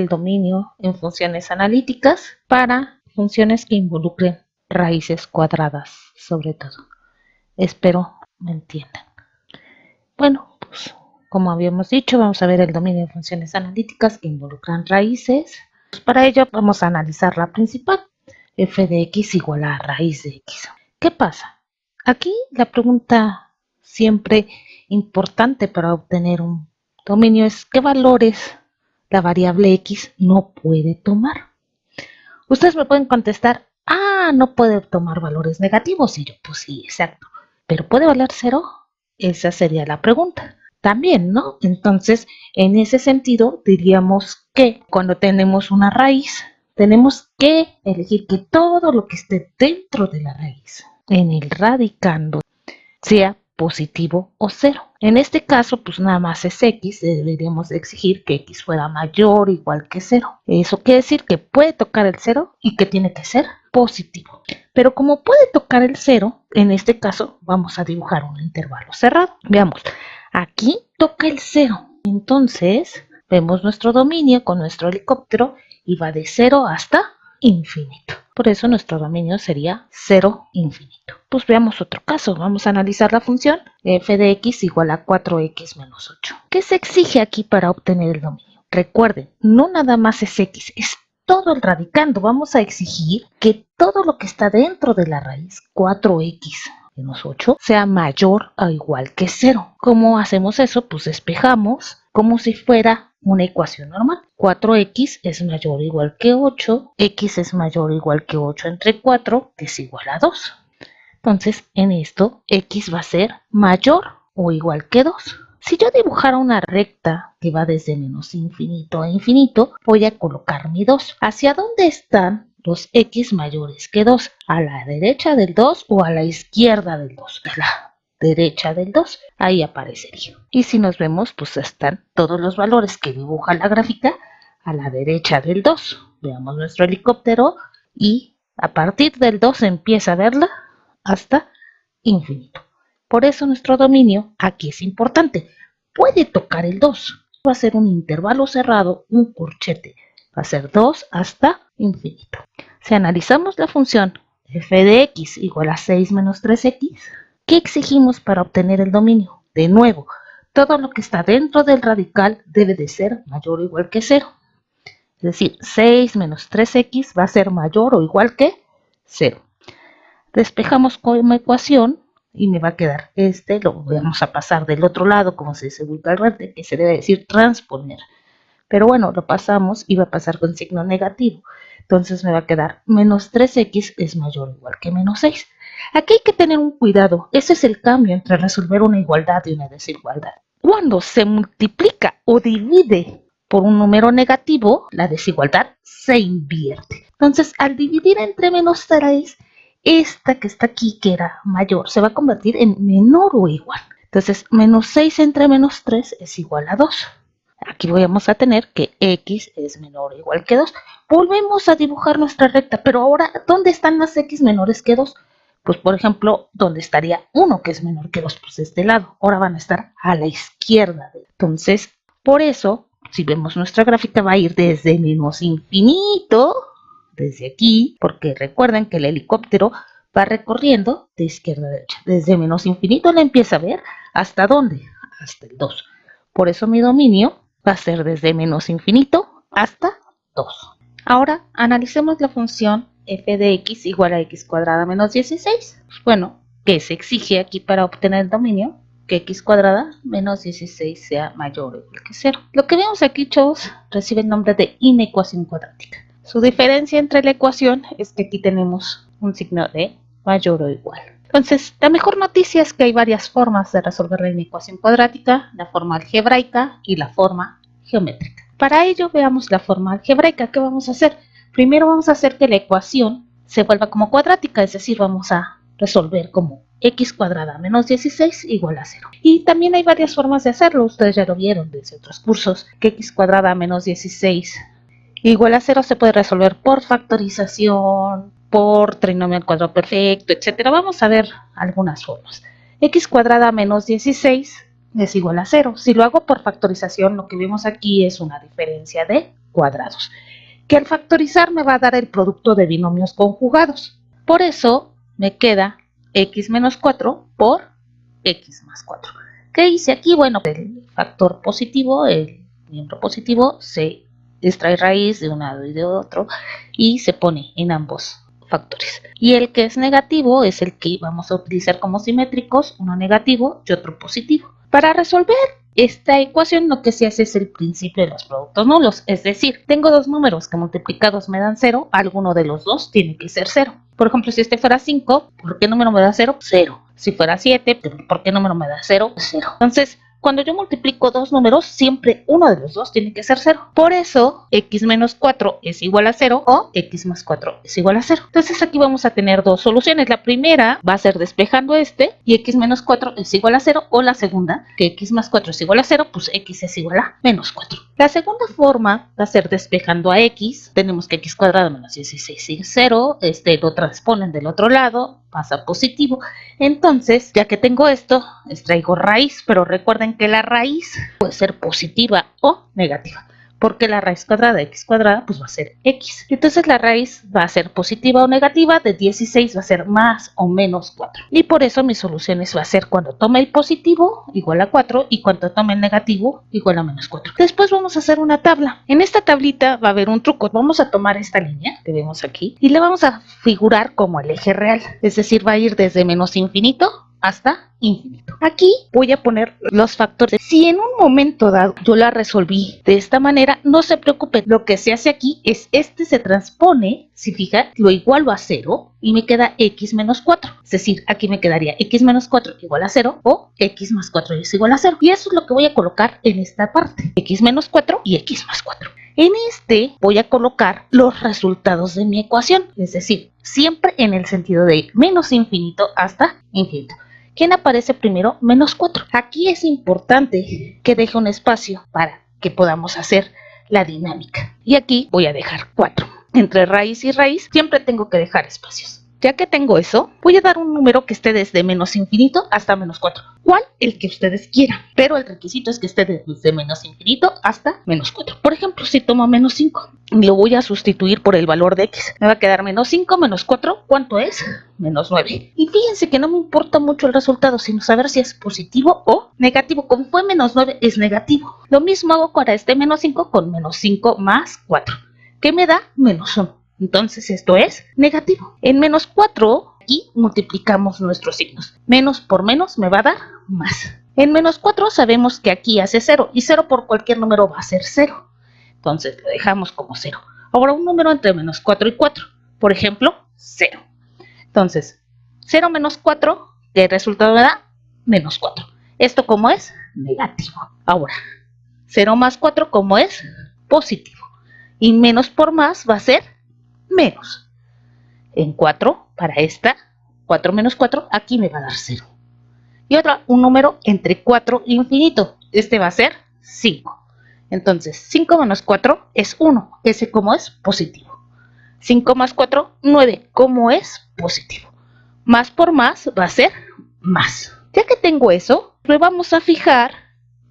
el dominio en funciones analíticas para funciones que involucren raíces cuadradas, sobre todo. Espero me entiendan. Bueno, pues como habíamos dicho, vamos a ver el dominio de funciones analíticas que involucran raíces. Pues para ello vamos a analizar la principal, f de x igual a raíz de x. ¿Qué pasa? Aquí la pregunta siempre importante para obtener un dominio es ¿qué valores la variable x no puede tomar? Ustedes me pueden contestar, no puede tomar valores negativos. Y yo, pues sí, exacto. ¿Pero puede valer 0? Esa sería la pregunta. También, ¿no? Entonces, en ese sentido, diríamos que cuando tenemos una raíz, tenemos que elegir que todo lo que esté dentro de la raíz, en el radicando, sea positivo o 0. En este caso, pues nada más es x, deberíamos exigir que x fuera mayor o igual que 0. Eso quiere decir que puede tocar el 0 y que tiene que ser positivo. Pero como puede tocar el 0, en este caso vamos a dibujar un intervalo cerrado. Veamos, aquí toca el 0. Entonces, vemos nuestro dominio con nuestro helicóptero y va de 0 hasta infinito. Por eso nuestro dominio sería 0, infinito. Pues veamos otro caso. Vamos a analizar la función f de x igual a 4x menos 8. ¿Qué se exige aquí para obtener el dominio? Recuerden, no nada más es x, es todo el radicando. Vamos a exigir que todo lo que está dentro de la raíz, 4x menos 8, sea mayor o igual que 0. ¿Cómo hacemos eso? Pues despejamos como si fuera una ecuación normal. 4x es mayor o igual que 8, x es mayor o igual que 8 entre 4, que es igual a 2. Entonces, en esto, x va a ser mayor o igual que 2. Si yo dibujara una recta que va desde menos infinito a infinito, voy a colocar mi 2. ¿Hacia dónde están los x mayores que 2? ¿A la derecha del 2 o a la izquierda del 2? A la derecha del 2, ahí aparecería. Y si nos vemos, pues están todos los valores que dibuja la gráfica a la derecha del 2. Veamos nuestro helicóptero y a partir del 2 empieza a verla hasta infinito. Por eso nuestro dominio aquí es importante. Puede tocar el 2. Va a ser un intervalo cerrado, un corchete. Va a ser 2 hasta infinito. Si analizamos la función f de x igual a 6 menos 3x, ¿qué exigimos para obtener el dominio? De nuevo, todo lo que está dentro del radical debe de ser mayor o igual que 0. Es decir, 6 menos 3x va a ser mayor o igual que 0. Despejamos como ecuación y me va a quedar lo vamos a pasar del otro lado, como se dice vulgarmente, que se debe decir transponer. Pero bueno, lo pasamos y va a pasar con signo negativo. Entonces me va a quedar menos 3x es mayor o igual que menos 6. Aquí hay que tener un cuidado. Ese es el cambio entre resolver una igualdad y una desigualdad. Cuando se multiplica o divide por un número negativo, la desigualdad se invierte. Entonces, al dividir entre menos 3, esta que está aquí, que era mayor, se va a convertir en menor o igual. Entonces, menos 6 entre menos 3 es igual a 2. Aquí vamos a tener que x es menor o igual que 2. Volvemos a dibujar nuestra recta, pero ahora, ¿dónde están las x menores que 2? Pues, por ejemplo, ¿dónde estaría 1 que es menor que 2? Pues de este lado. Ahora van a estar a la izquierda. Entonces, por eso, si vemos nuestra gráfica, va a ir desde menos infinito, desde aquí, porque recuerden que el helicóptero va recorriendo de izquierda a derecha. Desde menos infinito la empieza a ver. ¿Hasta dónde? Hasta el 2. Por eso mi dominio va a ser desde menos infinito hasta 2. Ahora analicemos la función f de x igual a x cuadrada menos 16. Pues bueno, ¿qué se exige aquí para obtener el dominio? Que x cuadrada menos 16 sea mayor o igual que 0. Lo que vemos aquí, chavos, recibe el nombre de inecuación cuadrática. Su diferencia entre la ecuación es que aquí tenemos un signo de mayor o igual. Entonces, la mejor noticia es que hay varias formas de resolver la inecuación cuadrática, la forma algebraica y la forma geométrica. Para ello, veamos la forma algebraica. ¿Qué vamos a hacer? Primero vamos a hacer que la ecuación se vuelva como cuadrática, es decir, vamos a resolver como x cuadrada menos 16 igual a 0. Y también hay varias formas de hacerlo, ustedes ya lo vieron desde otros cursos, que x cuadrada menos 16 igual a 0 se puede resolver por factorización, por trinomio al cuadrado perfecto, etc. Vamos a ver algunas formas. X cuadrada menos 16 es igual a 0. Si lo hago por factorización, lo que vemos aquí es una diferencia de cuadrados, que al factorizar me va a dar el producto de binomios conjugados. Por eso me queda x menos 4 por x más 4. ¿Qué hice aquí? Bueno, el factor positivo, el miembro positivo, se extrae raíz de un lado y de otro y se pone en ambos factores. Y el que es negativo es el que vamos a utilizar como simétricos, uno negativo y otro positivo. Para resolver esta ecuación lo que se hace es el principio de los productos nulos, es decir, tengo dos números que multiplicados me dan 0, alguno de los dos tiene que ser 0. Por ejemplo, si este fuera 5, ¿por qué número me da 0? 0. Si fuera 7, ¿por qué número me da 0? 0. Entonces, cuando yo multiplico dos números, siempre uno de los dos tiene que ser 0. Por eso, x menos 4 es igual a 0 o x más 4 es igual a 0. Entonces aquí vamos a tener dos soluciones. La primera va a ser despejando este y x menos 4 es igual a 0. O la segunda, que x más 4 es igual a 0, pues x es igual a menos 4. La segunda forma va a ser despejando a x. Tenemos que x cuadrado menos 16 es 0. Lo transponen del otro lado, pasa positivo. Entonces, ya que tengo esto, extraigo raíz, pero recuerden que la raíz puede ser positiva o negativa, porque la raíz cuadrada de x cuadrada pues va a ser x. Entonces la raíz va a ser positiva o negativa, de 16 va a ser más o menos 4. Y por eso mis soluciones va a ser cuando tome el positivo igual a 4 y cuando tome el negativo igual a menos 4. Después vamos a hacer una tabla. En esta tablita va a haber un truco. Vamos a tomar esta línea que vemos aquí y la vamos a figurar como el eje real. Es decir, va a ir desde menos infinito hasta infinito. Aquí voy a poner los factores. Si en un momento dado yo la resolví de esta manera, no se preocupen. Lo que se hace aquí es se transpone, si fijan, lo igualo a 0 y me queda x menos 4. Es decir, aquí me quedaría x menos 4 igual a 0 o x más 4 es igual a 0. Y eso es lo que voy a colocar en esta parte. X menos 4 y x más 4. En voy a colocar los resultados de mi ecuación. Es decir, siempre en el sentido de menos infinito hasta infinito. ¿Quién aparece primero? Menos 4. Aquí es importante que deje un espacio para que podamos hacer la dinámica. Y aquí voy a dejar 4. Entre raíz y raíz siempre tengo que dejar espacios. Ya que tengo eso, voy a dar un número que esté desde menos infinito hasta menos 4. ¿Cuál? El que ustedes quieran. Pero el requisito es que esté desde menos infinito hasta menos 4. Por ejemplo, si tomo menos 5, lo voy a sustituir por el valor de x. Me va a quedar menos 5 menos 4. ¿Cuánto es? Menos 9. Y fíjense que no me importa mucho el resultado, sino saber si es positivo o negativo. Como fue menos 9, es negativo. Lo mismo hago para este menos 5 con menos 5 más 4. ¿Qué me da? Menos 1. Entonces esto es negativo. En menos 4, aquí multiplicamos nuestros signos. Menos por menos me va a dar más. En menos 4 sabemos que aquí hace 0 y 0 por cualquier número va a ser 0. Entonces lo dejamos como 0. Ahora un número entre menos 4 y 4. Por ejemplo, 0. Entonces, 0 menos 4, ¿qué resultado me da? Menos 4. ¿Esto cómo es? Negativo. Ahora, 0 más 4, ¿cómo es? Positivo. Y menos por más va a ser menos. En 4, para esta, 4 menos 4, aquí me va a dar 0. Y otra, un número entre 4 e infinito. Este va a ser 5. Entonces, 5 menos 4 es 1. Ese como es positivo. 5 más 4, 9. ¿Cómo es? Positivo. Más por más va a ser más. Ya que tengo eso, pues vamos a fijar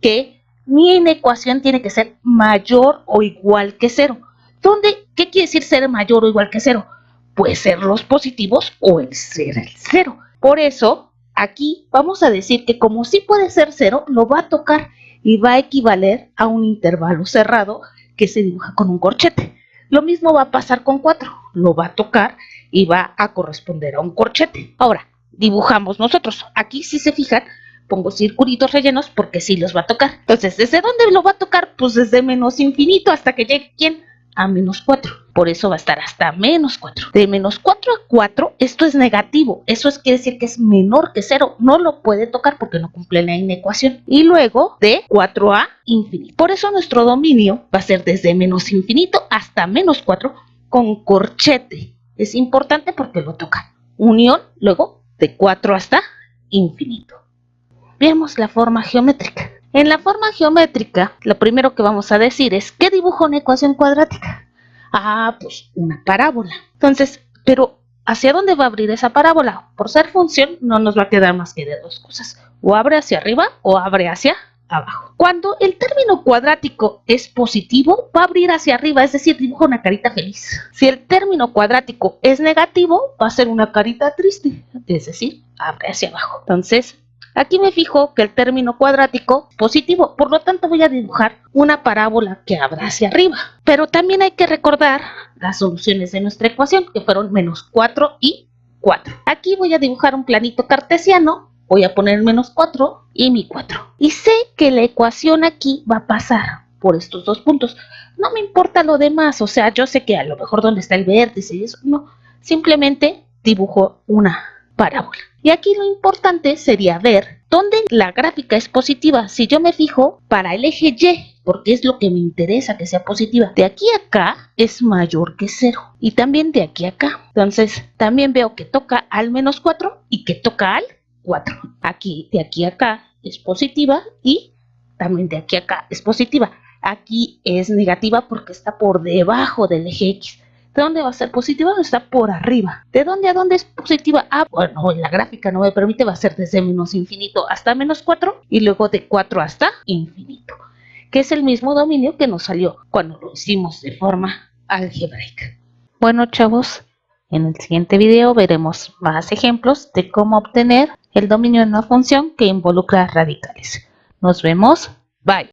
que mi ecuación tiene que ser mayor o igual que 0. ¿Qué quiere decir ser mayor o igual que 0? Puede ser los positivos o el ser el 0. Por eso, aquí vamos a decir que como sí puede ser 0, lo va a tocar y va a equivaler a un intervalo cerrado que se dibuja con un corchete. Lo mismo va a pasar con 4. Lo va a tocar y va a corresponder a un corchete. Ahora, dibujamos nosotros. Aquí, si se fijan, pongo circulitos rellenos porque sí los va a tocar. Entonces, ¿desde dónde lo va a tocar? Pues desde menos infinito hasta que llegue, ¿quién? A menos 4. Por eso va a estar hasta menos 4. De menos 4 a 4, esto es negativo. Eso quiere decir que es menor que 0. No lo puede tocar porque no cumple la inecuación. Y luego de 4 a infinito. Por eso nuestro dominio va a ser desde menos infinito hasta menos 4 con corchete. Es importante porque lo toca. Unión, luego de 4 hasta infinito. Veamos la forma geométrica. En la forma geométrica, lo primero que vamos a decir es, ¿qué dibuja una ecuación cuadrática? Ah, pues una parábola. Entonces, pero ¿hacia dónde va a abrir esa parábola? Por ser función, no nos va a quedar más que de dos cosas. O abre hacia arriba o abre hacia abajo. Cuando el término cuadrático es positivo, va a abrir hacia arriba, es decir, dibuja una carita feliz. Si el término cuadrático es negativo, va a ser una carita triste, es decir, abre hacia abajo. Entonces, aquí me fijo que el término cuadrático es positivo, por lo tanto voy a dibujar una parábola que abra hacia arriba. Pero también hay que recordar las soluciones de nuestra ecuación, que fueron menos 4 y 4. Aquí voy a dibujar un planito cartesiano, voy a poner menos 4 y mi 4. Y sé que la ecuación aquí va a pasar por estos dos puntos. No me importa lo demás, o sea, yo sé que a lo mejor dónde está el vértice y eso, no. Simplemente dibujo una parábola. Y aquí lo importante sería ver dónde la gráfica es positiva. Si yo me fijo para el eje Y, porque es lo que me interesa que sea positiva, de aquí a acá es mayor que 0. Y también de aquí a acá. Entonces, también veo que toca al menos 4 y que toca al 4. Aquí, de aquí a acá es positiva y también de aquí a acá es positiva. Aquí es negativa porque está por debajo del eje X. ¿De dónde va a ser positiva? Está por arriba. ¿De dónde a dónde es positiva? Ah, bueno, en la gráfica no me permite, va a ser desde menos infinito hasta menos 4 y luego de 4 hasta infinito, que es el mismo dominio que nos salió cuando lo hicimos de forma algebraica. Bueno, chavos, en el siguiente video veremos más ejemplos de cómo obtener el dominio de una función que involucra radicales. Nos vemos. Bye.